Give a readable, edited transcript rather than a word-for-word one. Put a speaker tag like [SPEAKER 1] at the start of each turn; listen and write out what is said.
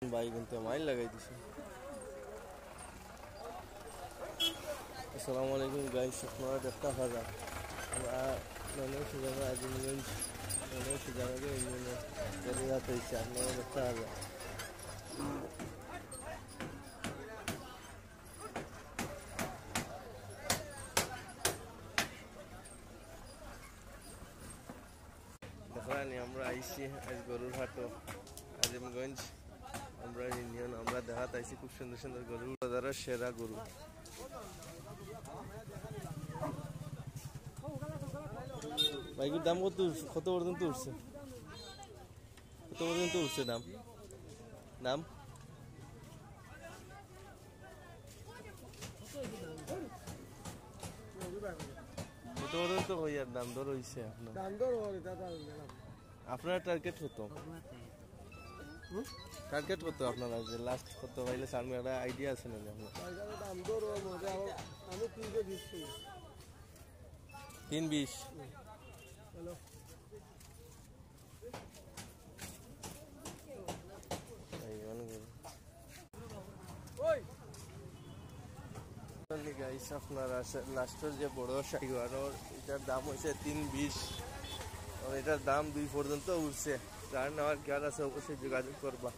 [SPEAKER 1] ভাই কিন্তু মাইল লাগাই দিছে। আসসালামু আলাইকুম গাইস, আপনারা দেখতে পারা আমরা সুজানা আজিমগঞ্জ সুজানাকে ইউনিয়নে গরিয়াত হয়েছে, আপনারা দেখতে পারা। দেখলানি আমরা আইসি আজ গরুর হাটও আজিমগঞ্জ আমরা ইউনিয়ন। আমরা দেখাত আইসি খুব সুন্দর সুন্দর গরু, বাজারের সেরা গরু। বাইকের দাম কত পর্যন্ত উঠছে? কত পর্যন্ত উঠছে দাম? দাম কত পর্যন্ত হইয়ার দাম দর হইছে আপনার? আপনার টার্গেট কত? টার্গেট কত আপনার আছে? লাস্ট কত পাইলে সামনে একটা আইডিয়া আছে না আপনার? 320। আপনার লাস্টের যে বড় শাহিওয়ালের এটার দাম হয়েছে 320। এটার দাম 2 পর্যন্ত উঠছে। যার নেওয়ার খেয়াল আছে অবশ্যই যোগাযোগ করবা।